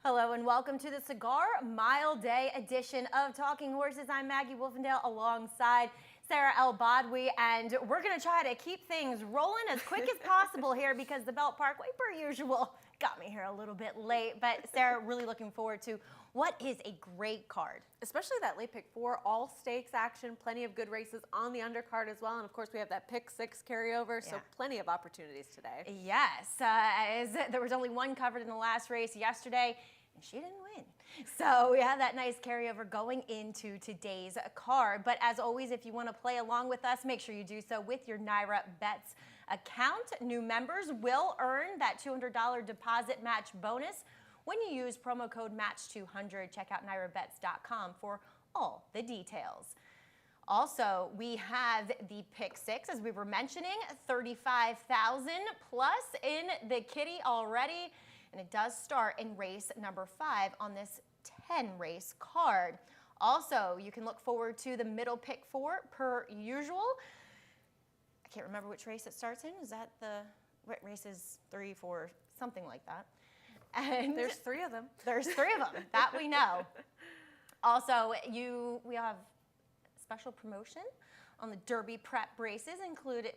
Hello and welcome to the Cigar Mile Day edition of Talking Horses. I'm Maggie Wolfendale alongside Sarah El Badwi, and we're going to try to keep things rolling as quick as possible here because the Belt Parkway, per usual, got me here a little bit late. But Sarah, really looking forward to what is a great card. Especially that late pick 4, all stakes action, plenty of good races on the undercard as well. And of course, we have that pick 6 carryover, so plenty of opportunities today. Yes, there was only one covered in the last race yesterday, and she didn't win. So we have that nice carryover going into today's card. But as always, if you want to play along with us, make sure you do so with your NYRA Bets account. New members will earn that $200 deposit match bonus when you use promo code MATCH200. Check out nyrabets.com for all the details. Also, we have the pick 6, as we were mentioning, 35,000 plus in the kitty already. And it does start in race number 5 on this 10-race card. Also, you can look forward to the middle pick 4 per usual. I can't remember which race it starts in. Is that what races 3, 4, something like that? And there's 3 of them. There's 3 of them, that we know. Also, we have special promotion on the Derby prep races,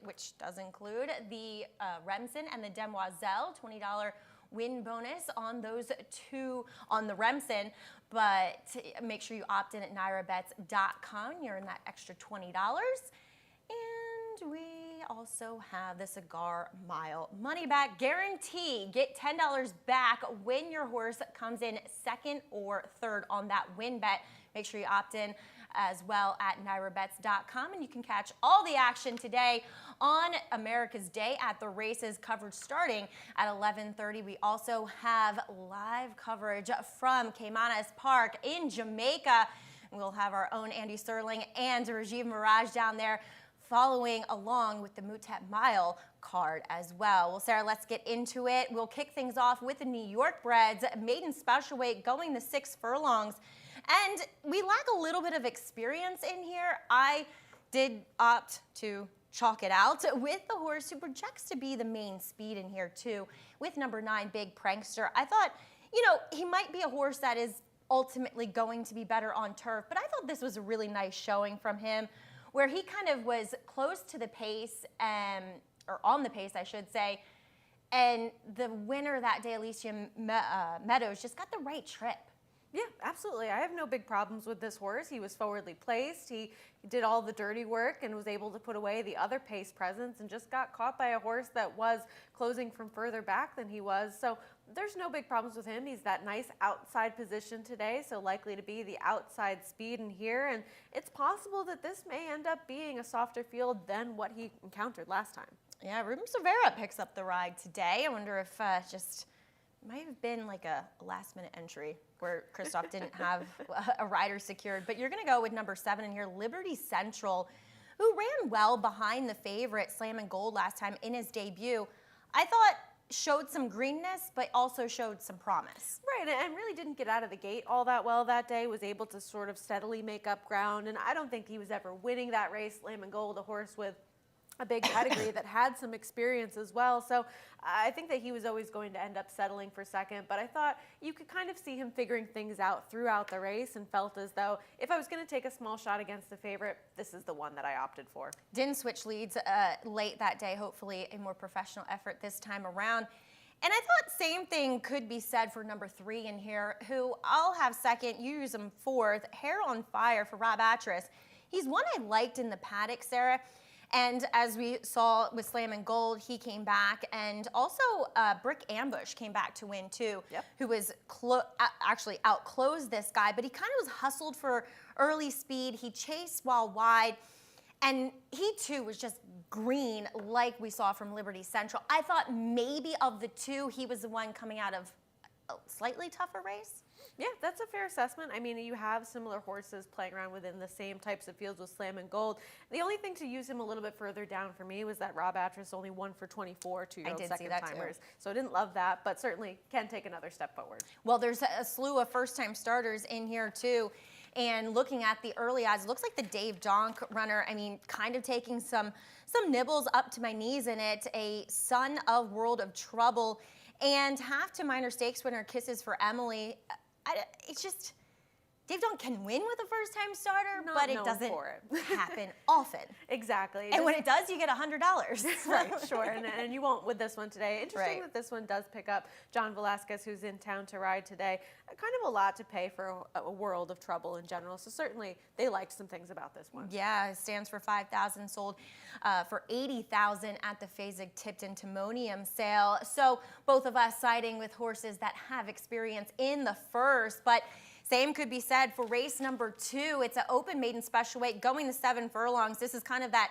which does include the Remsen and the Demoiselle, $20 win bonus on those 2 on the Remsen, but make sure you opt in at nyrabets.com. You're in that extra $20. And we also have the Cigar Mile money back guarantee. Get $10 back when your horse comes in 2nd or 3rd on that win bet. Make sure you opt in as well at nyrabets.com, and you can catch all the action today on America's Day at the races, coverage starting at 11:30. We also have live coverage from Caymanas Park in Jamaica. We'll have our own Andy Sterling and Rajiv Mirage down there following along with the Mutet Mile card as well. Well, Sarah, let's get into it. We'll kick things off with the New York Breds, maiden special weight, going the 6 furlongs. And we lack a little bit of experience in here. I did opt to chalk it out with the horse who projects to be the main speed in here too, with number 9, Big Prankster. I thought, he might be a horse that is ultimately going to be better on turf, but I thought this was a really nice showing from him, where he kind of was close to the pace, or on the pace, I should say, and the winner that day, Elysium Meadows, just got the right trip. Yeah, absolutely. I have no big problems with this horse. He was forwardly placed. He did all the dirty work and was able to put away the other pace presence and just got caught by a horse that was closing from further back than he was. So there's no big problems with him. He's that nice outside position today, so likely to be the outside speed in here. And it's possible that this may end up being a softer field than what he encountered last time. Yeah, Ruben Silvera picks up the ride today. I wonder if might have been like a last-minute entry where Christoph didn't have a rider secured. But you're going to go with number 7 in here, Liberty Central, who ran well behind the favorite, Slam and Gold, last time in his debut. I thought showed some greenness, but also showed some promise. Right, and really didn't get out of the gate all that well that day, was able to sort of steadily make up ground. And I don't think he was ever winning that race. Slam and Gold, a horse with a big pedigree that had some experience as well. So I think that he was always going to end up settling for 2nd, but I thought you could kind of see him figuring things out throughout the race and felt as though if I was going to take a small shot against the favorite, this is the one that I opted for. Didn't switch leads late that day. Hopefully a more professional effort this time around. And I thought same thing could be said for number 3 in here, who I'll have 2nd, you use him 4th, Hair on Fire for Rob Atras. He's one I liked in the paddock, Sarah. And as we saw with Slam and Gold, he came back, and also Brick Ambush came back to win too, who was actually outclosed this guy, but he kind of was hustled for early speed. He chased while wide, and he too was just green like we saw from Liberty Central. I thought maybe of the 2, he was the one coming out of a slightly tougher race. Yeah, that's a fair assessment. I mean, you have similar horses playing around within the same types of fields with Slam and Gold. The only thing to use him a little bit further down for me was that Rob Atras only 1 for 24 2-year-old second-timers. So I didn't love that, but certainly can take another step forward. Well, there's a slew of first-time starters in here too. And looking at the early odds, it looks like the Dave Donk runner, I mean, kind of taking some nibbles up to my knees in it. A Son of World of Trouble And half to minor stakes winner Kisses for Emily. It's just, Dave Dawn can win with a first-time starter, Not but it known doesn't for it. happen often. Exactly. And when it does, you get $100. Right, sure, and you won't with this one today. Interesting Right. that this one does pick up John Velasquez, who's in town to ride today. Kind of a lot to pay for a world of trouble in general, so certainly they liked some things about this one. Yeah, it stands for 5,000, sold for 80,000 at the Fasig-Tipton Timonium sale. So both of us siding with horses that have experience in the first, but same could be said for race number 2. It's an open maiden special weight going the 7 furlongs. This is kind of that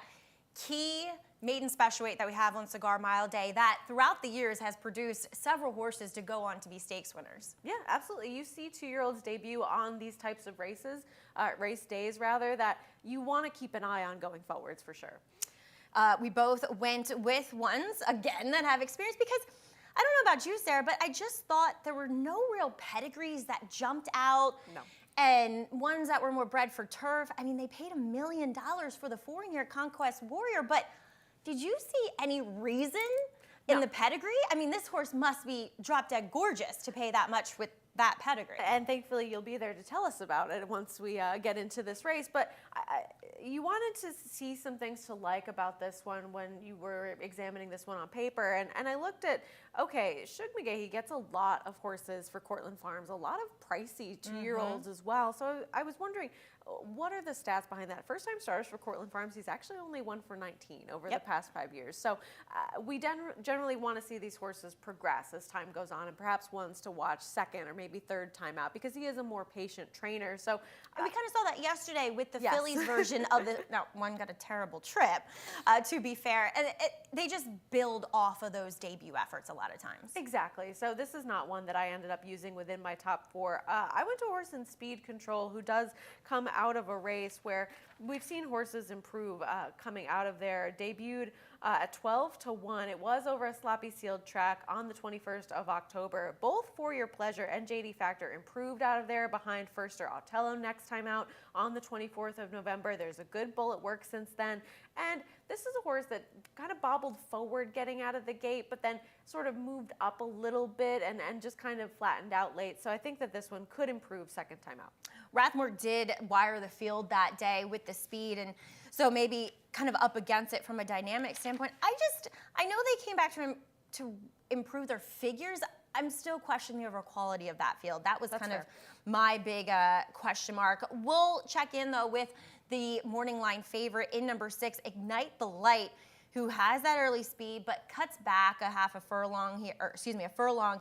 key maiden special weight that we have on Cigar Mile Day that throughout the years has produced several horses to go on to be stakes winners. Yeah, absolutely. You see 2-year-olds debut on these types of races, race days rather, that you want to keep an eye on going forwards for sure. We both went with ones, again, that have experience because I don't know about you, Sarah, but I just thought there were no real pedigrees that jumped out. No. And ones that were more bred for turf. I mean, they paid $1 million for the 4-year Conquest Warrior, but did you see any reason in the pedigree? I mean, this horse must be drop dead gorgeous to pay that much with that pedigree. And thankfully, you'll be there to tell us about it once we get into this race. But you wanted to see some things to like about this one when you were examining this one on paper. And I looked at, okay, Shug McGahee gets a lot of horses for Cortland Farms, a lot of pricey 2-year-olds as well. So I was wondering, what are the stats behind that? First-time starters for Cortland Farms, he's actually only 1 for 19 over the past 5 years. So we generally want to see these horses progress as time goes on, and perhaps ones to watch second or maybe third time out because he is a more patient trainer. So we kind of saw that yesterday with the Yes. Phillies version of the. Now, one got a terrible trip, to be fair, and they just build off of those debut efforts a lot of times. Exactly. So this is not one that I ended up using within my top 4. I went to a horse in Speed Control who does come out of a race where we've seen horses improve coming out of there. Debuted at 12 to 1. It was over a sloppy sealed track on the 21st of October. Both For Your Pleasure and JD Factor improved out of there behind Firster Otello next time out on the 24th of November. There's a good bullet work since then. And this is a horse that kind of bobbled forward getting out of the gate, but then sort of moved up a little bit and just kind of flattened out late. So I think that this one could improve second time out. Rathmore did wire the field that day with the speed, and so maybe kind of up against it from a dynamic standpoint. I know they came back to improve their figures. I'm still questioning the overall quality of that field. That was kind of my big question mark. We'll check in though with the morning line favorite in number 6, Ignite the Light, who has that early speed but cuts back a furlong here, or excuse me, a furlong.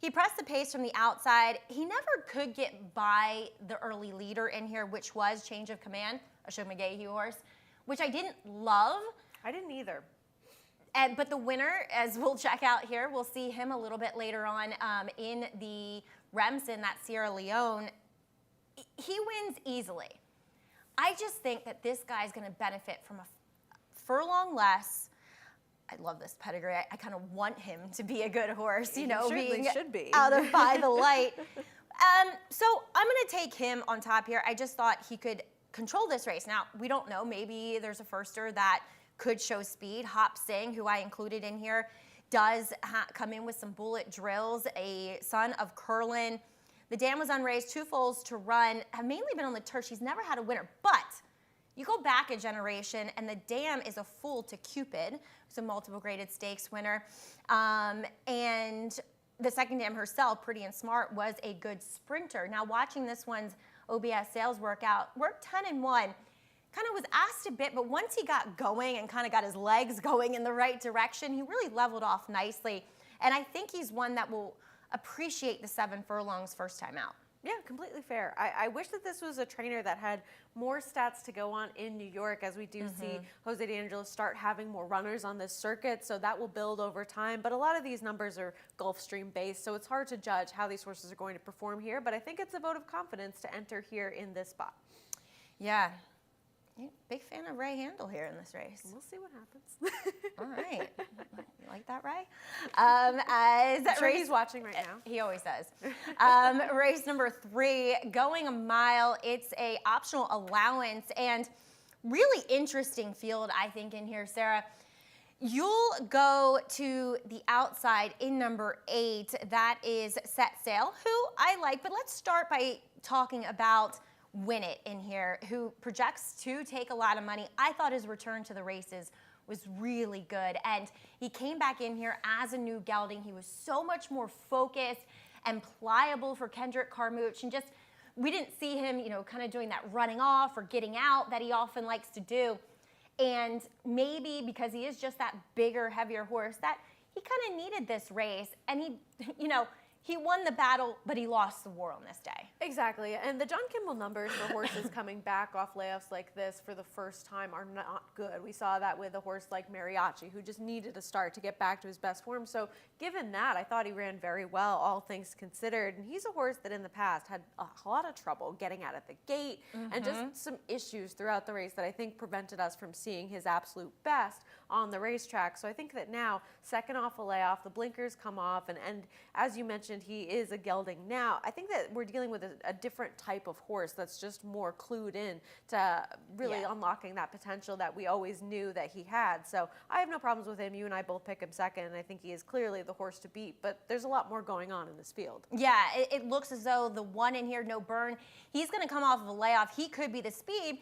He pressed the pace from the outside. He never could get by the early leader in here, which was Change of Command, a Shug McGahee horse, which I didn't love. I didn't either. But the winner, as we'll check out here, we'll see him a little bit later on in the Remsen, that Sierra Leone. He wins easily. I just think that this guy's going to benefit from a furlong less. I love this pedigree. I kind of want him to be a good horse, you know, being should be. out of By the Light. So I'm going to take him on top here. I just thought he could control this race. Now, we don't know. Maybe there's a firster that could show speed. Hop Sing, who I included in here, does come in with some bullet drills, a son of Curlin. The dam was unraised, 2 foals to run, have mainly been on the turf. She's never had a winner, but you go back a generation, and the dam is a fool to Cupid, who's a multiple graded stakes winner. And the second dam herself, Pretty and Smart, was a good sprinter. Now, watching this one's OBS sales workout, worked 10-1, kind of was asked a bit, but once he got going and kind of got his legs going in the right direction, he really leveled off nicely. And I think he's one that will appreciate the 7 furlongs first time out. Yeah, completely fair. I wish that this was a trainer that had more stats to go on in New York, as we do see Jose D'Angelo start having more runners on this circuit, so that will build over time. But a lot of these numbers are Gulfstream based, so it's hard to judge how these horses are going to perform here, but I think it's a vote of confidence to enter here in this spot. Yeah. Big fan of Ray Handel here in this race. We'll see what happens. All right. You like that, Ray? As I'm sure race, he's watching right now. He always does. Race number 3, going a mile. It's a optional allowance and really interesting field, I think, in here, Sarah. You'll go to the outside in number 8. That is Set Sail, who I like. But let's start by talking about Win It in here, who projects to take a lot of money. I thought his return to the races was really good. And he came back in here as a new gelding. He was so much more focused and pliable for Kendrick Carmouche. And just, we didn't see him, you know, kind of doing that running off or getting out that he often likes to do. And maybe because he is just that bigger, heavier horse, that he kind of needed this race. And he, you know, he won the battle, but he lost the war on this day. Exactly. And the John Kimball numbers for horses coming back off layoffs like this for the first time are not good. We saw that with a horse like Mariachi, who just needed a start to get back to his best form. So given that, I thought he ran very well, all things considered. And he's a horse that in the past had a lot of trouble getting out at the gate and just some issues throughout the race that I think prevented us from seeing his absolute best on the racetrack. So I think that now, second off a layoff, the blinkers come off, and as you mentioned, he is a gelding now. I think that we're dealing with a different type of horse that's just more clued in to really unlocking that potential that we always knew that he had. So I have no problems with him. You and I both pick him second, and I think he is clearly the horse to beat, but there's a lot more going on in this field. Yeah, it looks as though the one in here, No Burn, he's going to come off of a layoff. He could be the speed.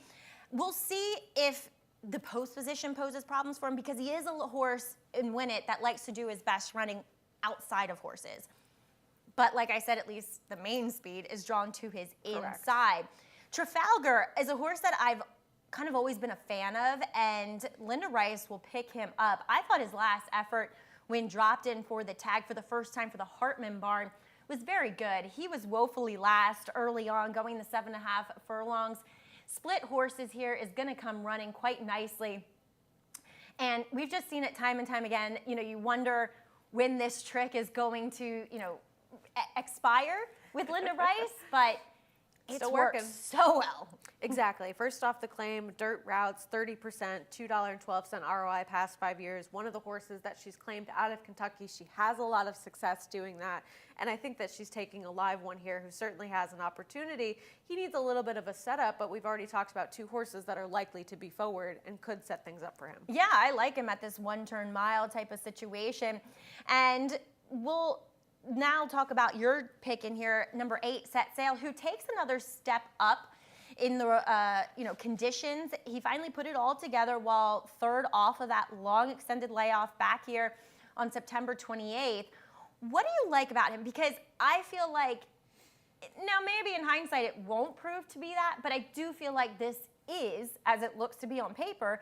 We'll see if the post position poses problems for him, because he is a horse in Win It that likes to do his best running outside of horses. But like I said, at least the main speed is drawn to his inside. Trafalgar is a horse that I've kind of always been a fan of, and Linda Rice will pick him up. I thought his last effort when dropped in for the tag for the first time for the Hartman barn was very good. He was woefully last early on, going the 7.5 furlongs. Split horses here is going to come running quite nicely. And we've just seen it time and time again. You know, you wonder when this trick is going to, you know, expire with Linda Rice, but it's Still worked working. so well. Exactly. First off the claim, dirt routes, 30%, $2.12 ROI past 5 years. One of the horses that she's claimed out of Kentucky. She has a lot of success doing that. And I think that she's taking a live one here who certainly has an opportunity. He needs a little bit of a setup, but we've already talked about 2 horses that are likely to be forward and could set things up for him. Yeah, I like him at this one-turn mile type of situation. And we'll now talk about your pick in here, number 8, Set Sail, who takes another step up in the conditions. He finally put it all together while third off of that long extended layoff back here on September 28th. What do you like about him? Because I feel like, now maybe in hindsight it won't prove to be that, but I do feel like this is, as it looks to be on paper,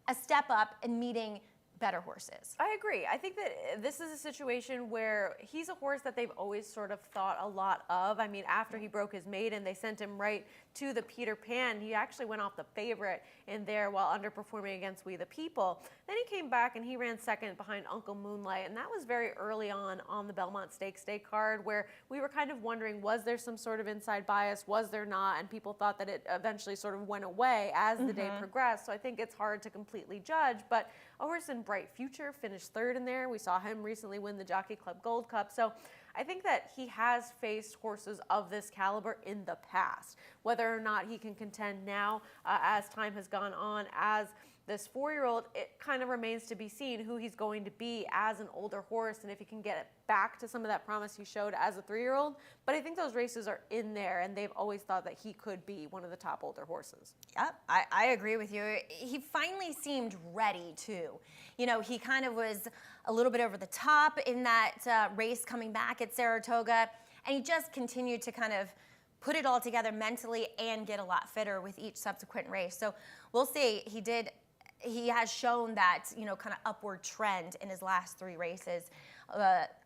a step up in meeting better horses. I agree. I think that this is a situation where he's a horse that they've always sort of thought a lot of. I mean, after he broke his maiden, they sent him right to the Peter Pan. He actually went off the favorite in there while underperforming against We the People. Then he came back and he ran second behind Uncle Moonlight, and that was very early on the Belmont Stakes Day card, where we were kind of wondering, was there some sort of inside bias, was there not? And people thought that it eventually sort of went away as the day progressed. So I think it's hard to completely judge, but a horse in bright future finished third in there. We saw him recently win the Jockey Club Gold Cup. So I think that he has faced horses of this caliber in the past. Whether or not he can contend now as time has gone on as this 4-year-old, it kind of remains to be seen who he's going to be as an older horse and if he can get it back to some of that promise he showed as a 3-year-old. But I think those races are in there, and they've always thought that he could be one of the top older horses. Yep, I agree with you. He finally seemed ready too. You know, he kind of was a little bit over the top in that race coming back at Saratoga, and he just continued to kind of put it all together mentally and get a lot fitter with each subsequent race. So we'll see. He has shown that, you know, kind of upward trend in his last 3 races.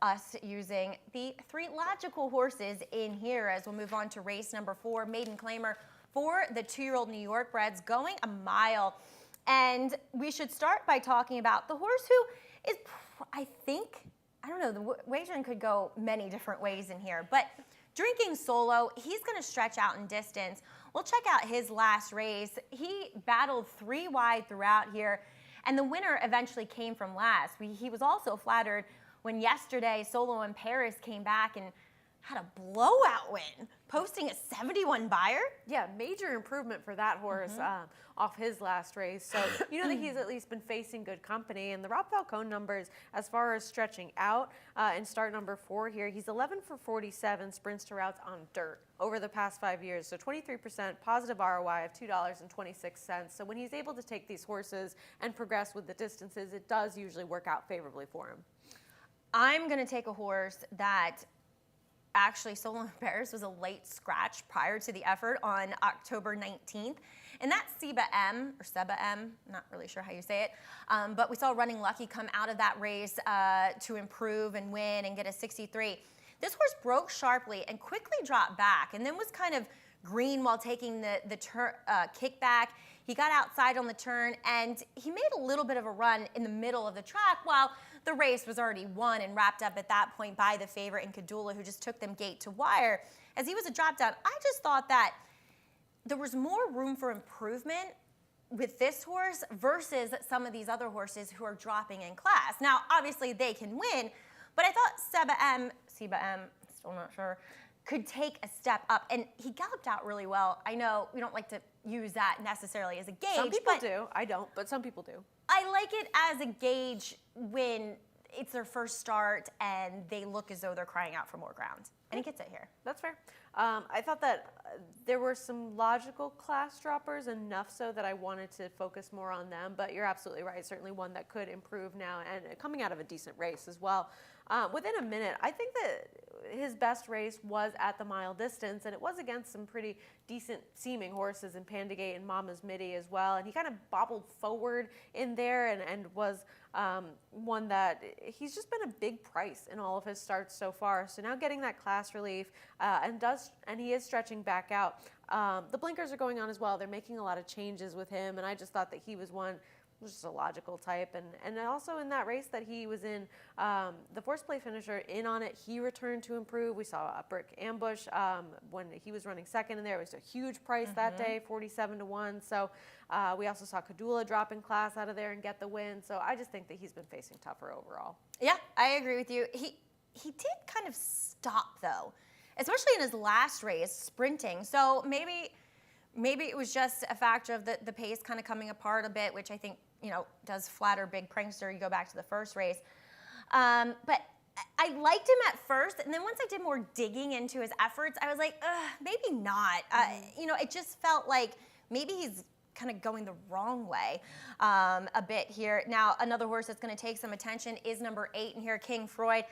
Us using the 3 logical horses in here as we'll move on to race number 4, Maiden Claimer for the 2-year-old New York breds, going a mile. And we should start by talking about the horse who is, I think, I don't know, the wagering could go many different ways in here, but Drinking Solo, he's going to stretch out in distance. We'll check out his last race. He battled 3 wide throughout here, and the winner eventually came from last. He was also flattered when yesterday Solo in Paris came back and had a blowout win posting a 71 buyer. Yeah, major improvement for that horse off his last race. So you know that he's at least been facing good company. And the Rob Falcone numbers, as far as stretching out in start number 4 here, he's 11 for 47 sprints to routes on dirt over the past 5 years. So 23% positive ROI of $2.26. So when he's able to take these horses and progress with the distances, it does usually work out favorably for him. I'm going to take a horse that actually Solo Bears was a late scratch prior to the effort on October 19th. And that's Seba M, or Seba M, not really sure how you say it. But we saw Running Lucky come out of that race to improve and win and get a 63. This horse broke sharply and quickly dropped back and then was kind of green while taking the kickback. He got outside on the turn and he made a little bit of a run in the middle of the track while the race was already won and wrapped up at that point by the favorite in Kadula, who just took them gate to wire. As he was a drop down, I just thought that there was more room for improvement with this horse versus some of these other horses who are dropping in class. Now, obviously they can win, but I thought Seba M, still not sure, could take a step up, and he galloped out really well. I know we don't like to use that necessarily as a gauge. Some people do. I don't, but some people do. I like it as a gauge when it's their first start and they look as though they're crying out for more ground. And he gets it here. That's fair. I thought that there were some logical class droppers, enough so that I wanted to focus more on them, but you're absolutely right. Certainly one that could improve now and coming out of a decent race as well. Within a minute, I think that his best race was at the mile distance, and it was against some pretty decent seeming horses in Pandagate and Mama's Midi as well. And he kind of bobbled forward in there and was one that he's just been a big price in all of his starts so far. So now getting that class relief and he is stretching back out. The blinkers are going on as well. They're making a lot of changes with him, and I just thought that he was just a logical type. And also in that race that he was in, the fourth place finisher in on it, he returned to improve. We saw a Brick Ambush when he was running second in there. It was a huge price that day, 47-1. So we also saw Kadula drop in class out of there and get the win. So I just think that he's been facing tougher overall. Yeah, I agree with you. He did kind of stop though, especially in his last race, sprinting. So maybe it was just a factor of the pace kind of coming apart a bit, which I think, does flatter Big Prankster. You go back to the first race. But I liked him at first, and then once I did more digging into his efforts, I was like, maybe not. It just felt like maybe he's kind of going the wrong way a bit here. Now, another horse that's going to take some attention is number 8 in here, King Freud.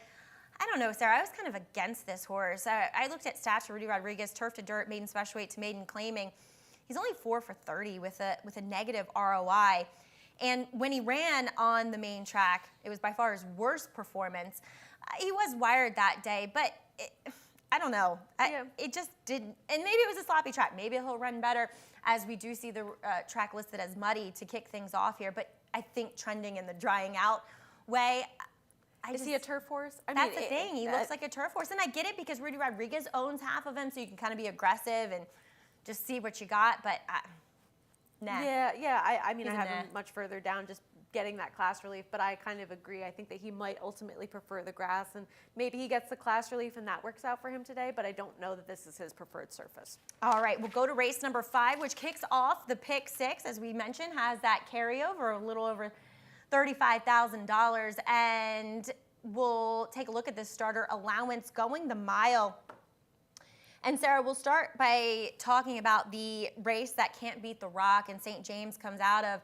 I don't know, Sarah. I was kind of against this horse. I looked at stats for Rudy Rodriguez, turf to dirt, maiden special weight to maiden claiming. He's only 4 for 30 with a negative ROI. And when he ran on the main track, it was by far his worst performance. He was wired that day, but I don't know. It just didn't. And maybe it was a sloppy track. Maybe he'll run better, as we do see the track listed as muddy to kick things off here. But I think trending in the drying out way. Is he a turf horse? That's the thing. He looks like a turf horse. And I get it because Rudy Rodriguez owns half of him, so you can kind of be aggressive and just see what you got. But nah. Yeah. I have him much further down, just getting that class relief. But I kind of agree. I think that he might ultimately prefer the grass, and maybe he gets the class relief and that works out for him today. But I don't know that this is his preferred surface. All right, we'll go to race number 5, which kicks off the pick 6. As we mentioned, has that carryover, a little over $35,000, and we'll take a look at this starter allowance going the mile. And Sarah, we'll start by talking about the race that can't beat the Rock and St. James comes out of.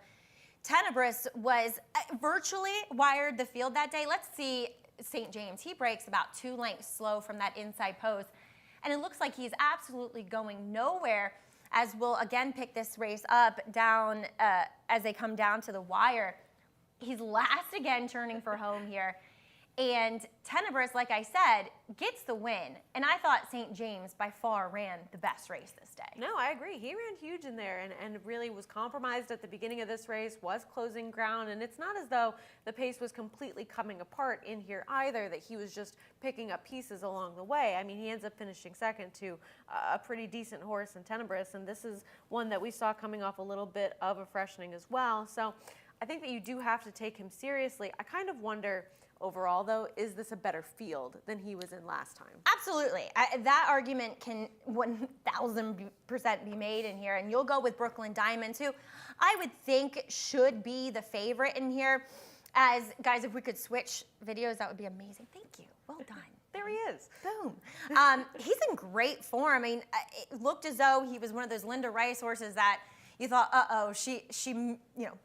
Tenebris was virtually wired the field that day. Let's see St. James. He breaks about 2 lengths slow from that inside post, and it looks like he's absolutely going nowhere, as we'll again pick this race up down as they come down to the wire. He's last again turning for home here. And Tenebris, like I said, gets the win. And I thought St. James by far ran the best race this day. No, I agree. He ran huge in there and really was compromised at the beginning of this race, was closing ground. And it's not as though the pace was completely coming apart in here either, that he was just picking up pieces along the way. I mean, he ends up finishing second to a pretty decent horse in Tenebris. And this is one that we saw coming off a little bit of a freshening as well. So I think that you do have to take him seriously. I kind of wonder overall, though, is this a better field than he was in last time? Absolutely. That argument can 1,000% be made in here. And you'll go with Brooklyn Diamonds, who I would think should be the favorite in here. As, guys, if we could switch videos, that would be amazing. Thank you. Well done. There he is. Boom. He's in great form. I mean, it looked as though he was one of those Linda Rice horses that you thought, uh-oh, she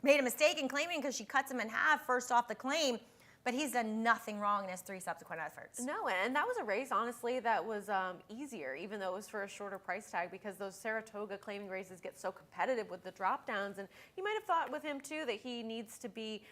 made a mistake in claiming because she cuts him in half first off the claim. But he's done nothing wrong in his 3 subsequent efforts. No, and that was a race, honestly, that was easier, even though it was for a shorter price tag, because those Saratoga claiming races get so competitive with the drop downs. And you might have thought with him, too, that he needs to be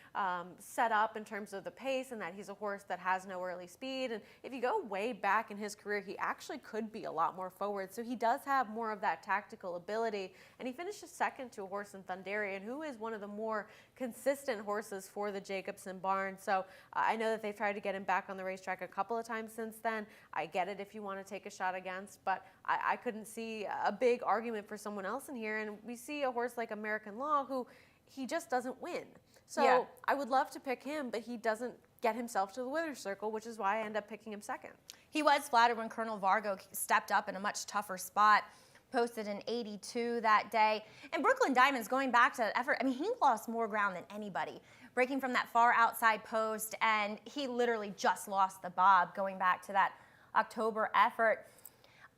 set up in terms of the pace and that he's a horse that has no early speed. And if you go way back in his career, he actually could be a lot more forward. So he does have more of that tactical ability. And he finishes second to a horse in Thunderian, who is one of the more consistent horses for the Jacobson barn. So I know that they've tried to get him back on the racetrack a couple of times since then. I get it if you want to take a shot against, but I couldn't see a big argument for someone else in here. And we see a horse like American Law, who he just doesn't win. So Yeah. I would love to pick him, but he doesn't get himself to the winner's circle, which is why I end up picking him second. He was flattered when Colonel Vargo stepped up in a much tougher spot, posted an 82 that day. And Brooklyn Diamonds, going back to that effort, I mean, he lost more ground than anybody, breaking from that far outside post, and he literally just lost the bob going back to that October effort.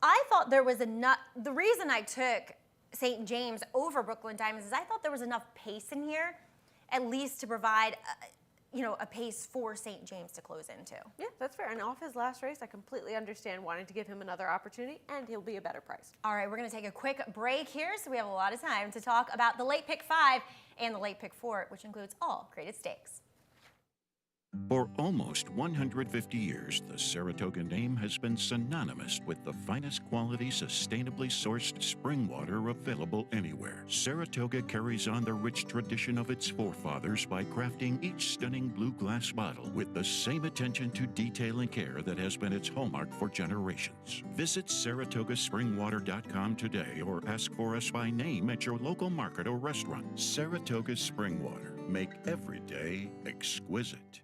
I thought there was enough, the reason I took St. James over Brooklyn Diamonds is I thought there was enough pace in here, at least to provide a pace for St. James to close into. Yeah, that's fair. And off his last race, I completely understand wanting to give him another opportunity, and he'll be a better price. All right, we're going to take a quick break here, so we have a lot of time to talk about the late pick 5 and the late pick 4, which includes all graded stakes. For almost 150 years, the Saratoga name has been synonymous with the finest quality, sustainably sourced spring water available anywhere. Saratoga carries on the rich tradition of its forefathers by crafting each stunning blue glass bottle with the same attention to detail and care that has been its hallmark for generations. Visit SaratogaSpringwater.com today or ask for us by name at your local market or restaurant. Saratoga Spring Water. Make every day exquisite.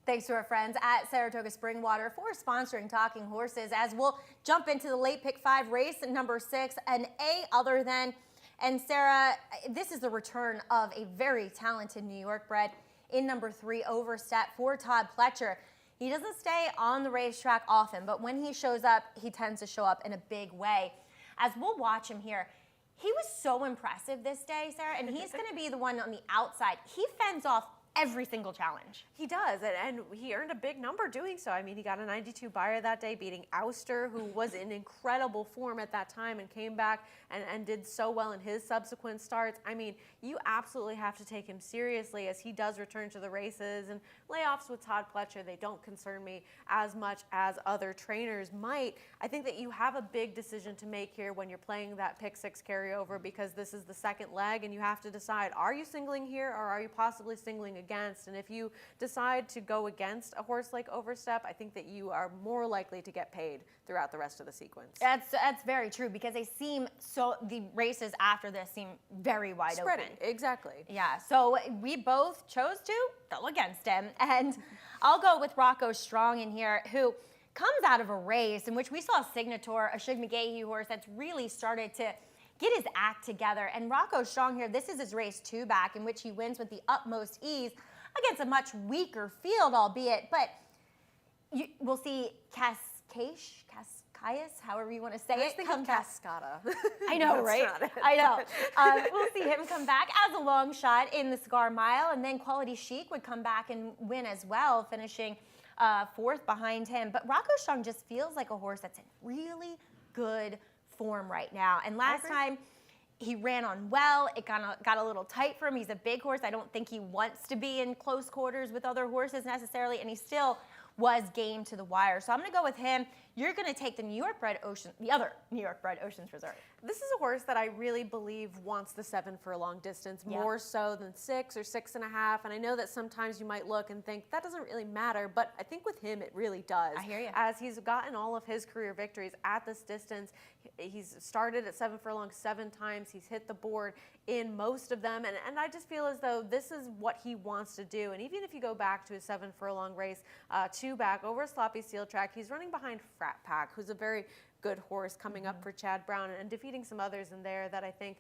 Thanks to our friends at Saratoga Spring Water for sponsoring Talking Horses, as we'll jump into the late pick 5 race, number 6, an A other than. And Sarah, this is the return of a very talented New York bred in number 3, Overstep, for Todd Pletcher. He doesn't stay on the racetrack often, but when he shows up, he tends to show up in a big way. As we'll watch him here, he was so impressive this day, Sarah, and he's going to be the one on the outside. He fends off every single challenge. He does, and he earned a big number doing so. I mean, he got a 92 buyer that day, beating Ouster, who was in incredible form at that time and came back and did so well in his subsequent starts. I mean, you absolutely have to take him seriously as he does return to the races. And layoffs with Todd Pletcher, they don't concern me as much as other trainers might. I think that you have a big decision to make here when you're playing that pick 6 carryover, because this is the second leg and you have to decide, are you singling here or are you possibly singling against? And if you decide to go against a horse like Overstep, I think that you are more likely to get paid throughout the rest of the sequence. That's very true, because they seem the races after this seem very wide Spreading, open. exactly. Yeah, so we both chose to go against him, and I'll go with Rocco Strong in here, who comes out of a race in which we saw Signator, a Shug McGahee horse that's really started to get his act together. And Rocco Strong here, this is his race 2 back, in which he wins with the utmost ease against a much weaker field, albeit, but we'll see Cascais, however you want to say I was it, thinking come back. Cascada. I know, That's right? not it. I know. We'll see him come back as a long shot in the Cigar Mile, and then Quality Chic would come back and win as well, finishing 4th behind him. But Rocco Strong just feels like a horse that's in really good form right now. And last time he ran on well. It got a little tight for him. He's a big horse. I don't think he wants to be in close quarters with other horses necessarily, and he still was game to the wire. So I'm going to go with him. You're going to take the other New York bred Oceans Reserve. This is a horse that I really believe wants the 7 furlong distance Yeah. more so than 6 or 6.5. And I know that sometimes you might look and think that doesn't really matter, but I think with him it really does. I hear you. As he's gotten all of his career victories at this distance, he's started at 7 furlongs 7 times. He's hit the board in most of them, and I just feel as though this is what he wants to do. And even if you go back to a 7 furlong race, 2 back over a sloppy steel track, he's running behind Frat Pack, who's a very good horse coming up for Chad Brown, and defeating some others in there that I think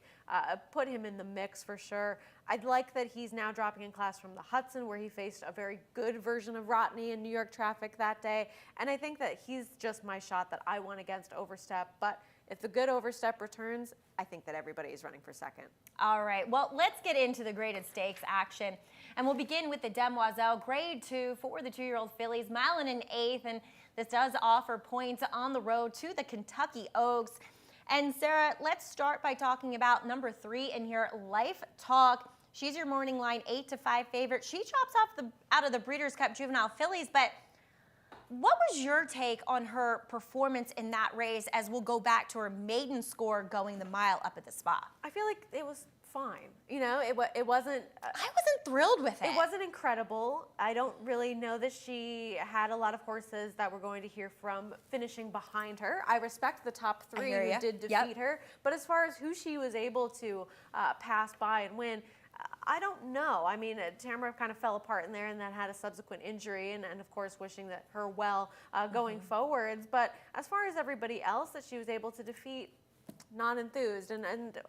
put him in the mix for sure. I'd like that he's now dropping in class from the Hudson, where he faced a very good version of Rotney in New York traffic that day, and I think that he's just my shot that I won against Overstep. But if the good Overstep returns, I think that everybody is running for second. All right, well, let's get into the graded stakes action. And we'll begin with the Demoiselle Grade 2 for the 2-year-old fillies, mile and an eighth, and this does offer points on the road to the Kentucky Oaks. And Sarah, let's start by talking about number 3 in here, Life Talk. She's your morning line 8-5 favorite. She chops off out of the Breeders' Cup Juvenile fillies, but what was your take on her performance in that race, as we'll go back to her maiden score going the mile up at the Spa? I feel like it was fine. You know, it wasn't. I wasn't thrilled with it. It wasn't incredible. I don't really know that she had a lot of horses that we're going to hear from finishing behind her. I respect the top 3 hear who ya. did defeat Yep. her, but as far as who she was able to pass by and win, I don't know. I mean, Tamara kind of fell apart in there and then had a subsequent injury, and of course wishing that her well going forwards. But as far as everybody else that she was able to defeat, not enthused. And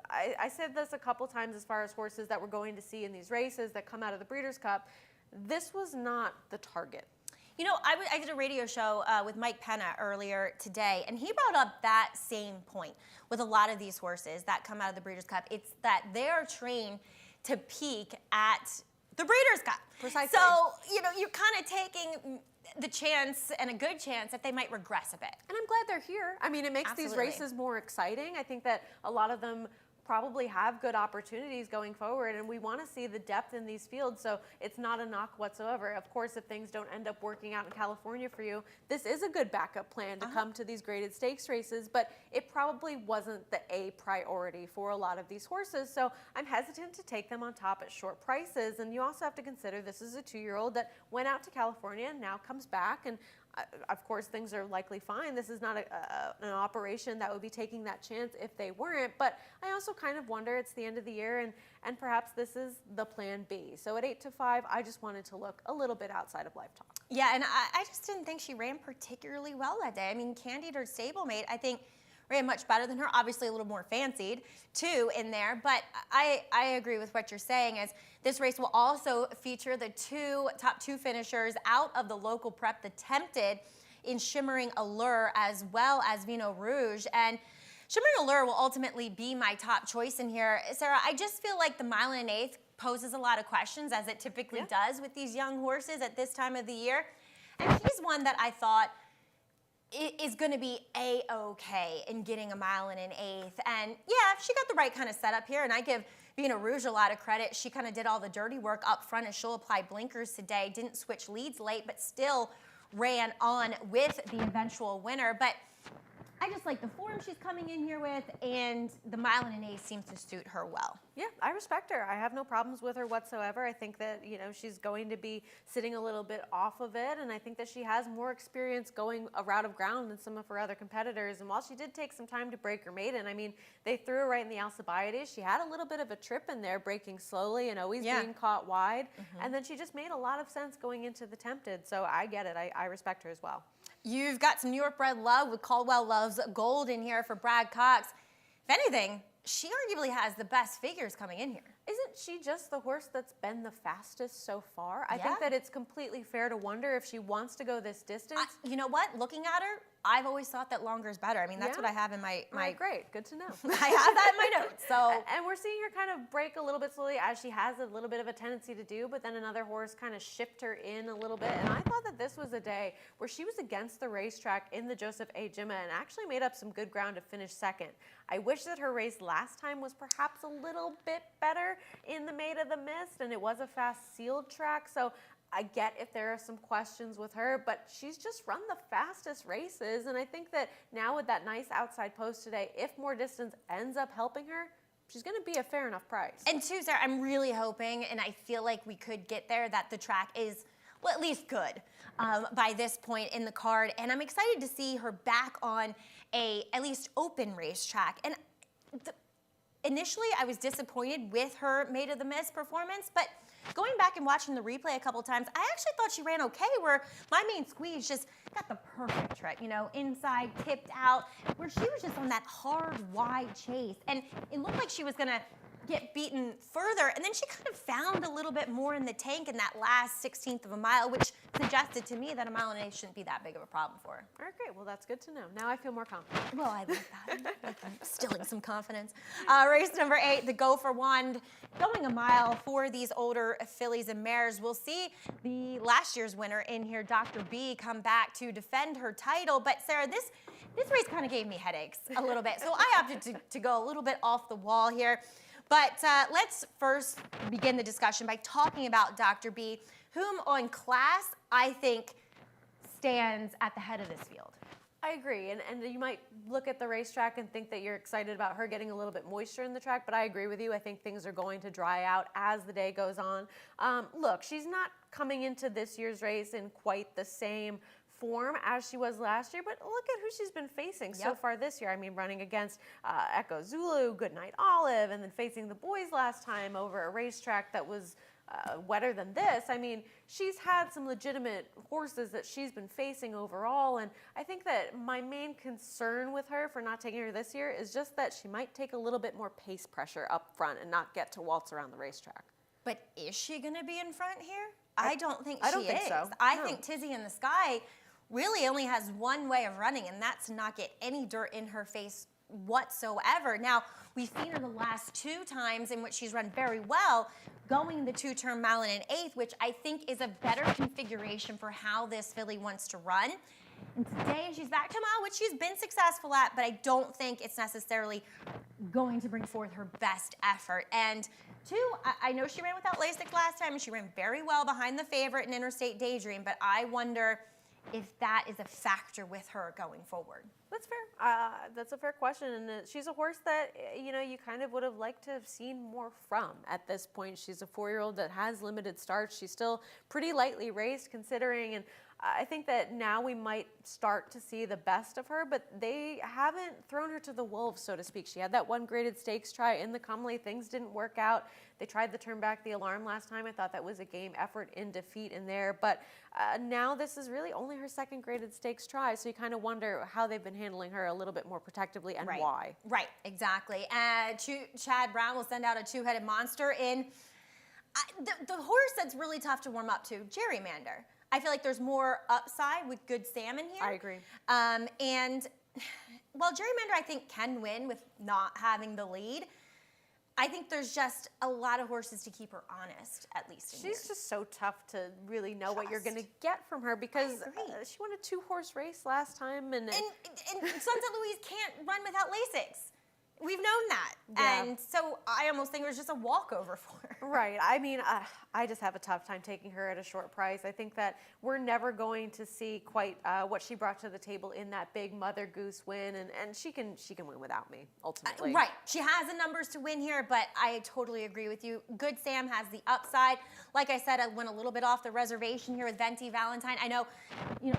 I said this a couple times as far as horses that we're going to see in these races that come out of the Breeders' Cup. This was not the target. You know, I did a radio show with Mike Penna earlier today, and he brought up that same point with a lot of these horses that come out of the Breeders' Cup. It's that they're trained to peak at the Breeders' Cup. Precisely. So, you know, you're kind of taking the chance, and a good chance, that they might regress a bit. And I'm glad they're here. I mean, it makes Absolutely. these races more exciting. I think that a lot of them probably have good opportunities going forward, and we want to see the depth in these fields, so it's not a knock whatsoever. Of course, if things don't end up working out in California for you, this is a good backup plan to come to these graded stakes races, but it probably wasn't the A priority for a lot of these horses, so I'm hesitant to take them on top at short prices. And you also have to consider this is a 2-year-old that went out to California and now comes back, and of course, things are likely fine. This is not an operation that would be taking that chance if they weren't. But I also kind of wonder, it's the end of the year, and perhaps this is the plan B. So at 8-5, I just wanted to look a little bit outside of Life Talk. Yeah, and I just didn't think she ran particularly well that day. I mean, Candide, her stablemate, I think ran much better than her. Obviously a little more fancied, too, in there. But I agree with what you're saying, as this race will also feature the top two finishers out of the local prep, the Tempted in Shimmering Allure, as well as Vino Rouge. And Shimmering Allure will ultimately be my top choice in here. Sarah, I just feel like the mile and an eighth poses a lot of questions, as it typically does with these young horses at this time of the year. And she's one that I thought is going to be A-okay in getting a mile and an eighth. And yeah, she got the right kind of setup here, and I give Vino Rouge a lot of credit. She kind of did all the dirty work up front, as she'll apply blinkers today, didn't switch leads late, but still ran on with the eventual winner. But I just like the form she's coming in here with, and the mile and an eighth seems to suit her well. Yeah, I respect her. I have no problems with her whatsoever. I think that, you know, she's going to be sitting a little bit off of it, and I think that she has more experience going a route of ground than some of her other competitors. And while she did take some time to break her maiden, I mean, they threw her right in the Alcibiades. She had a little bit of a trip in there, breaking slowly and always being caught wide. And then she just made a lot of sense going into the Tempted. So I get it. I respect her as well. You've got some New York bred love with Caldwell Love's Gold in here for Brad Cox. If anything, she arguably has the best figures coming in here. Isn't she just the horse that's been the fastest so far? I think that it's completely fair to wonder if she wants to go this distance. You know what? Looking at her, I've always thought that longer is better. I mean, that's what I have in my Great, good to know. I have that in my notes. So And we're seeing her kind of break a little bit slowly, as she has a little bit of a tendency to do, but then another horse kind of shift her in a little bit. And I thought that this was a day where she was against the racetrack in the Joseph A. Jimma and actually made up some good ground to finish second. I wish that her race last time was perhaps a little bit better in the Maid of the Mist, and it was a fast sealed track. So I get if there are some questions with her, but she's just run the fastest races. And I think that now with that nice outside post today, if more distance ends up helping her, she's going to be a fair enough price. And two, Sarah, I'm really hoping, and I feel like we could get there, that the track is, well, at least good by this point in the card. And I'm excited to see her back on a at least open racetrack. And initially, I was disappointed with her Maid of the Mist performance, but going back and watching the replay a couple times, I actually thought she ran okay, where my main squeeze just got the perfect trick, you know, inside, tipped out, where she was just on that hard, wide chase. And it looked like she was gonna get beaten further, and then she kind of found a little bit more in the tank in that last 16th of a mile, which suggested to me that a mile and a half shouldn't be that big of a problem for her. All right, great. Well, that's good to know. Now I feel more confident. Well, I like that. I'm instilling some confidence. Race number 8, the Gopher Wand, going a mile for these older fillies and mares. We'll see the last year's winner in here, Dr. B, come back to defend her title. But Sarah, this race kind of gave me headaches a little bit, so I opted to go a little bit off the wall here. But let's first begin the discussion by talking about Dr. B, whom on class I think stands at the head of this field. I agree, and you might look at the racetrack and think that you're excited about her getting a little bit moisture in the track, but I agree with you. I think things are going to dry out as the day goes on. Look, she's not coming into this year's race in quite the same form as she was last year, but look at who she's been facing so far this year. I mean, running against Echo Zulu, Goodnight Olive, and then facing the boys last time over a racetrack that was wetter than this. I mean, she's had some legitimate horses that she's been facing overall, and I think that my main concern with her for not taking her this year is just that she might take a little bit more pace pressure up front and not get to waltz around the racetrack. But is she going to be in front here? I don't think I don't she think is. so. I No. think Tizzy in the Sky really only has one way of running, and that's to not get any dirt in her face whatsoever. Now, we've seen her the last 2 times in which she's run very well, going the 2-turn mile and an eighth, which I think is a better configuration for how this filly wants to run. And today she's back to a mile, which she's been successful at, but I don't think it's necessarily going to bring forth her best effort. And 2, I know she ran without Lasix last time, and she ran very well behind the favorite in Interstate Daydream, but I wonder if that is a factor with her going forward. That's fair. That's a fair question, and she's a horse that you kind of would have liked to have seen more from at this point. She's a 4-year-old that has limited starts. She's still pretty lightly raced, considering, and I think that now we might start to see the best of her, but they haven't thrown her to the wolves, so to speak. She had that 1 graded stakes try in the Comley. Things didn't work out. They tried to turn back the alarm last time. I thought that was a game effort in defeat in there, but now this is really only her 2nd graded stakes try, so you kind of wonder how they've been handling her a little bit more protectively and why. Right, exactly. And Chad Brown will send out a 2-headed monster in the horse that's really tough to warm up to, Gerrymander. I feel like there's more upside with Good Sam in here. I agree. And while Gerrymander, I think, can win with not having the lead, I think there's just a lot of horses to keep her honest, at least in She's here. just so tough to really know what you're going to get from her because she won a 2-horse race last time. And Sunset Louise can't run without Lasix. We've known that. Yeah. And so I almost think it was just a walkover for her. Right. I mean, I just have a tough time taking her at a short price. I think that we're never going to see quite what she brought to the table in that big Mother Goose win, and she can win without me, ultimately. Right. She has the numbers to win here, but I totally agree with you. Good Sam has the upside. Like I said, I went a little bit off the reservation here with Venti Valentine. I know,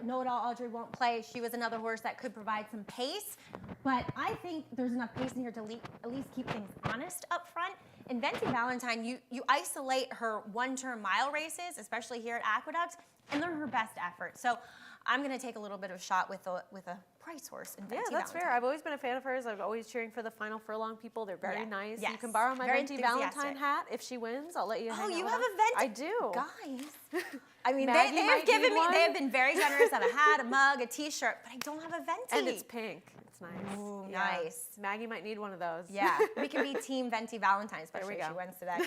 Know It All Audrey won't play. She was another horse that could provide some pace, but I think there's enough pace in here to at least keep things honest up front. In Venti Valentine, you isolate her 1-turn mile races, especially here at Aqueduct, and they're her best effort. So I'm going to take a little bit of a shot with a price horse in Venti Valentine. Yeah, that's fair. I've always been a fan of hers. I'm always cheering for the Final Furlong people. They're very nice. Yes. You can borrow my Very Venti Valentine enthusiastic. hat if she wins. I'll let you hang Oh, out you with have her. a Venti? I do. Guys. I mean, Maggie they have might given need me, one. they have been very generous. I have a hat, a mug, a t-shirt, but I don't have a Venti. And it's pink. It's nice. Ooh, Yeah. nice. Maggie might need one of those. Yeah, we can be Team Venti Valentine, especially we if she go. wins today.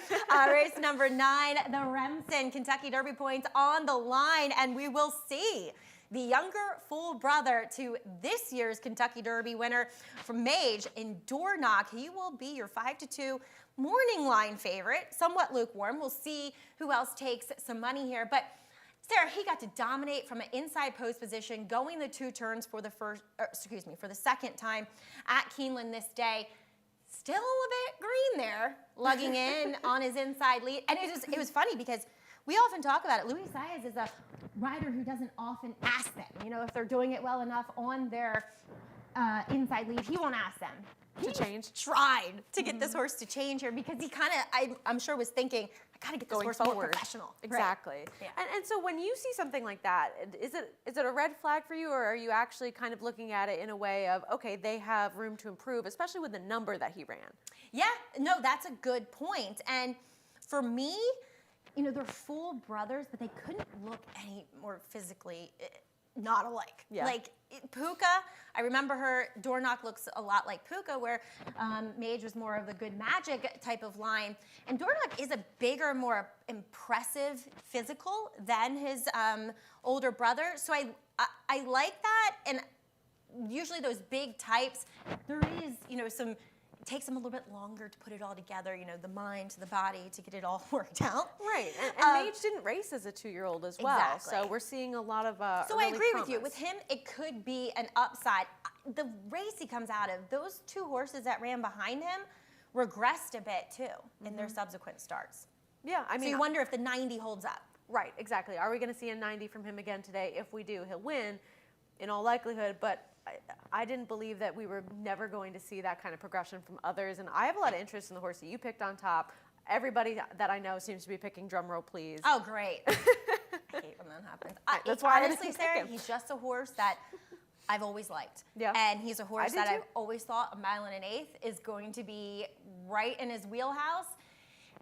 Race number 9, the Remsen Kentucky Derby points on the line, and we will see the younger full brother to this year's Kentucky Derby winner from Mage in Dornoch. He will be your 5-2 morning line favorite, somewhat lukewarm. We'll see who else takes some money here, but Sarah, he got to dominate from an inside post position, going the 2 turns for the for the second time at Keeneland this day. Still a bit green there, lugging in on his inside lead. And it was funny because we often talk about it. Luis Saez is a rider who doesn't often ask them, if they're doing it well enough on their inside lead. He won't ask them. To change? Tried to get this horse to change here because he kind of, I'm sure, was thinking, I got to get this Going horse forward. more professional. Exactly. Right. Yeah. And so when you see something like that, is it a red flag for you, or are you actually kind of looking at it in a way of, okay, they have room to improve, especially with the number that he ran? Yeah, no, that's a good point. And for me, they're full brothers, but they couldn't look any more physically not alike. Yeah. Like Puka, I remember her, Dornoch looks a lot like Puka, where Mage was more of a good magic type of line. And Dornoch is a bigger, more impressive physical than his older brother. So I like that. And usually those big types, there is, it takes them a little bit longer to put it all together, the mind to the body to get it all worked out. Right, and Mage didn't race as a 2-year-old as well, Exactly. so we're seeing a lot of So I agree with you. With him, it could be an upside. The race he comes out of, those 2 horses that ran behind him regressed a bit too in their subsequent starts. Yeah, I So mean, you wonder if the 90 holds up. right, exactly. Are we going to see a 90 from him again today? If we do, he'll win in all likelihood, but I didn't believe that we were never going to see that kind of progression from others, and I have a lot of interest in the horse that you picked on top. Everybody that I know seems to be picking drum roll, please. Oh, great. I hate when that happens. That's why I honestly, didn't pick Sarah, him. he's just a horse that I've always liked. Yeah. And he's a horse did that too. I've always thought a 1 1/8 is going to be right in his wheelhouse.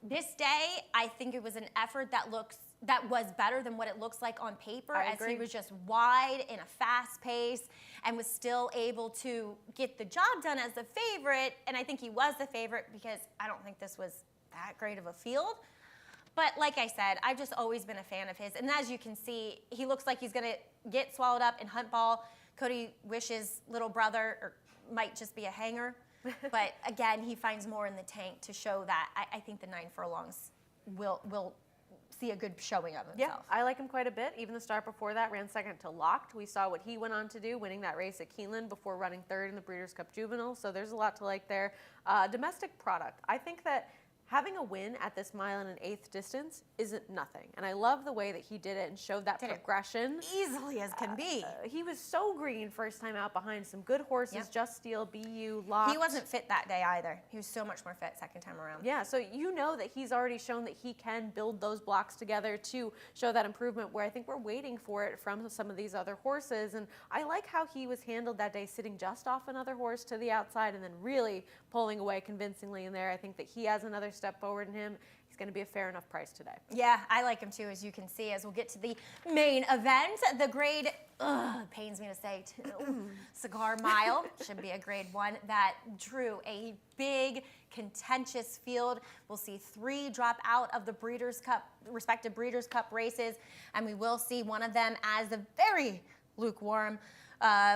This day, I think it was an effort that was better than what it looks like on paper, I as agree. he was just wide in a fast pace and was still able to get the job done as the favorite. And I think he was the favorite because I don't think this was that great of a field. But like I said, I've just always been a fan of his. And as you can see, he looks like he's going to get swallowed up in Hunt Ball. Cody Wish's little brother might just be a hanger. But again, he finds more in the tank to show that I think the 9 furlongs will see a good showing of Yeah, himself. I like him quite a bit. Even the start before that ran second to Locked. We saw what he went on to do, winning that race at Keeneland before running 3rd in the Breeders' Cup Juvenile. So there's a lot to like there. Domestic product. I think that having a win at this 1 1/8 distance isn't nothing. And I love the way that he did it and showed that Did it progression. Easily as can be. He was so green first time out behind some good horses, Yep. Just Steel, BU, Locked. He wasn't fit that day either. He was so much more fit second time around. Yeah, so you know that he's already shown that he can build those blocks together to show that improvement, where I think we're waiting for it from some of these other horses. And I like how he was handled that day, sitting just off another horse to the outside and then really pulling away convincingly in there. I think that he has another step forward in him. He's going to be a fair enough price today. Yeah, I like him too, as you can see, as we'll get to the main event. The grade, pains me to say, Cigar Mile, should be a grade 1, that drew a big, contentious field. We'll see 3 drop out of the Breeders' Cup, respective Breeders' Cup races, and we will see one of them as the very lukewarm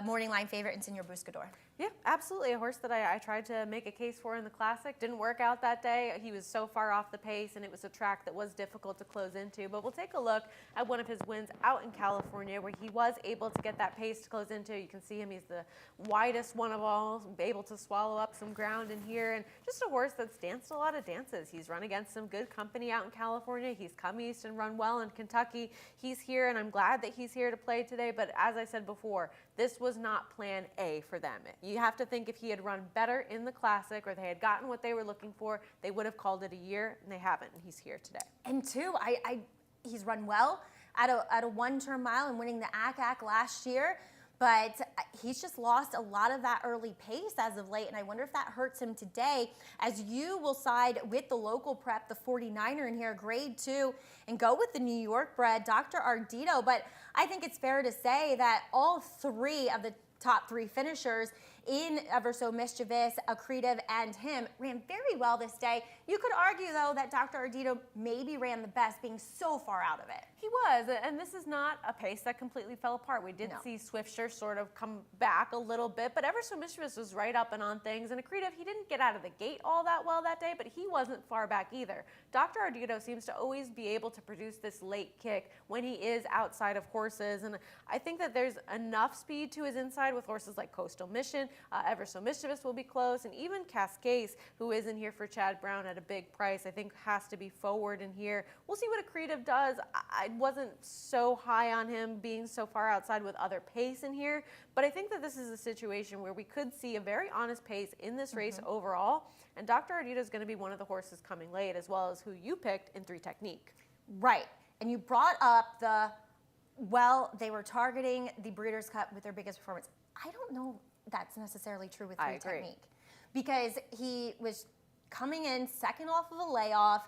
morning line favorite in Senor Buscador. Yeah, absolutely. A horse that I tried to make a case for in the Classic. Didn't work out that day. He was so far off the pace, and it was a track that was difficult to close into. But we'll take a look at one of his wins out in California, where he was able to get that pace to close into. You can see him. He's the widest one of all, able to swallow up some ground in here. And just a horse that's danced a lot of dances. He's run against some good company out in California. He's come east and run well in Kentucky. He's here, and I'm glad that he's here to play today. But as I said before, this was not plan A for them. You have to think if he had run better in the Classic, or they had gotten what they were looking for, they would have called it a year, and they haven't, and he's here today. And 2, he's run well at a 1-turn mile and winning the ACAC last year, but he's just lost a lot of that early pace as of late, and I wonder if that hurts him today, as you will side with the local prep, the 49er in here, grade 2, and go with the New York bred, Dr. Ardito. But I think it's fair to say that all 3 of the top 3 finishers in Ever So Mischievous, Accretive, and him ran very well this day. You could argue, though, that Dr. Ardito maybe ran the best, being so far out of it. He was, and this is not a pace that completely fell apart. We did see Swiftsure sort of come back a little bit, but Ever So Mischievous was right up and on things. And Accretive, he didn't get out of the gate all that well that day, but he wasn't far back either. Dr. Ardito seems to always be able to produce this late kick when he is outside of horses, and I think that there's enough speed to his inside with horses like Coastal Mission. Ever So Mischievous will be close, and even Cascade, who is in here for Chad Brown at a big price, I think has to be forward in here. We'll see what Accretive does. I wasn't so high on him being so far outside with other pace in here, but I think that this is a situation where we could see a very honest pace in this race overall, and Dr. Ardito is going to be one of the horses coming late, as well as who you picked in 3 Technique. Right, and you brought up well, they were targeting the Breeders' Cup with their biggest performance. I don't know that's necessarily true with 3 Technique, because he was coming in second off of a layoff.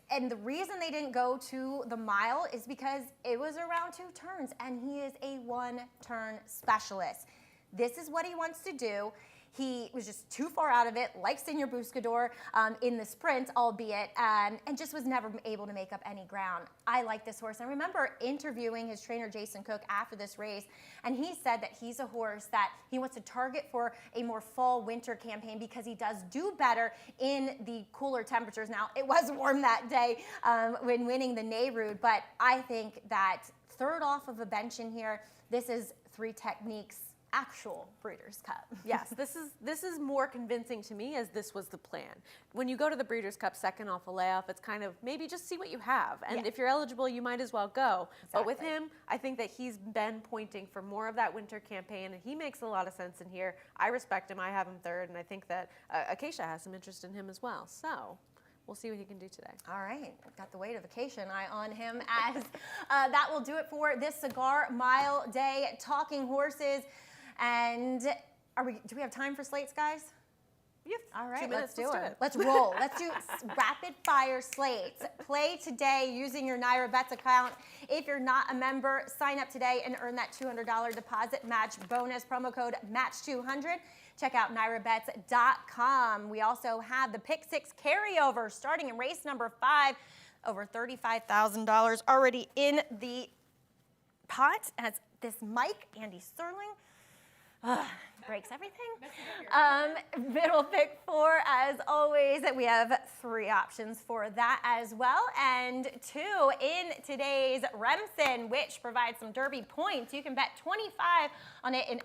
And the reason they didn't go to the mile is because it was around 2 turns, and he is a 1-turn specialist. This is what he wants to do. He was just too far out of it, like Senior Buscador in the sprint, albeit, and just was never able to make up any ground. I like this horse. I remember interviewing his trainer, Jason Cook, after this race, and he said that he's a horse that he wants to target for a more fall-winter campaign because he does do better in the cooler temperatures. Now, it was warm that day when winning the Nehru, but I think that third off of a bench in here, this is 3 Techniques' actual Breeders' Cup. Yes, this is more convincing to me, as this was the plan. When you go to the Breeders' Cup second off a layoff, it's kind of maybe just see what you have, and if you're eligible, you might as well go. Exactly. But with him, I think that he's been pointing for more of that winter campaign, and he makes a lot of sense in here. I respect him. I have him third, and I think that Acacia has some interest in him as well. So we'll see what he can do today. All right, got the weight of vacation eye on him, as that will do it for this Cigar Mile Day Talking Horses. And do we have time for slates, guys? Yes. All right, 2 minutes, let's do it. it. Let's roll. Let's do rapid fire slates. Play today using your Naira Bets account. If you're not a member, sign up today and earn that $200 deposit match bonus. Promo code MATCH200. Check out NairaBets.com. We also have the Pick 6 carryover starting in race number 5. Over $35,000 already in the pot. As this Mike, Andy Sterling, breaks everything. Middle pick 4, as always. We have 3 options for that as well, and 2 in today's Remsen, which provides some Derby points. You can bet 25 on it and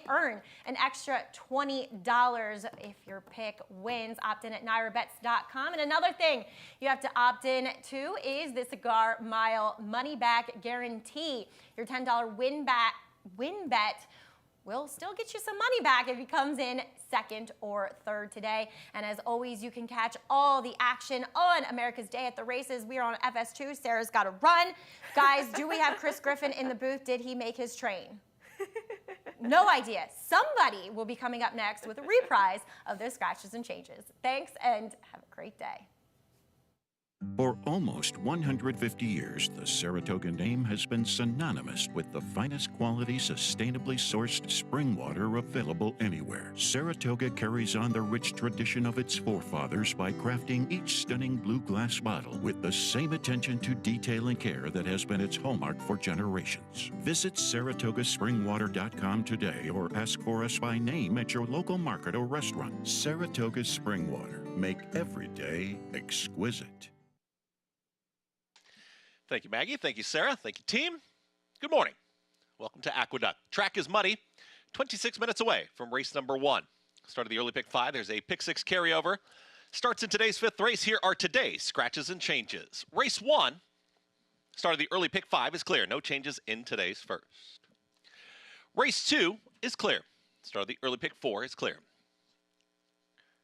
earn an extra $20 if your pick wins. Opt in at NairaBets.com. And another thing you have to opt in to is the Cigar Mile Money Back Guarantee. Your $10 win bet will still get you some money back if he comes in second or third today. And as always, you can catch all the action on America's Day at the Races. We are on FS2. Sarah's got to run. Guys, do we have Chris Griffin in the booth? Did he make his train? No idea. Somebody will be coming up next with a reprise of their Scratches and Changes. Thanks, and have a great day. For almost 150 years, the Saratoga name has been synonymous with the finest quality, sustainably sourced spring water available anywhere. Saratoga carries on the rich tradition of its forefathers by crafting each stunning blue glass bottle with the same attention to detail and care that has been its hallmark for generations. Visit SaratogaSpringwater.com today or ask for us by name at your local market or restaurant. Saratoga Spring Water. Make every day exquisite. Thank you, Maggie. Thank you, Sarah. Thank you, team. Good morning. Welcome to Aqueduct. Track is muddy, 26 minutes away from race number 1. Start of the early pick 5. There's a pick 6 carryover. Starts in today's 5th race. Here are today's Scratches and Changes. Race 1, start of the early pick 5 is clear. No changes in today's first. Race 2 is clear. Start of the early pick 4 is clear.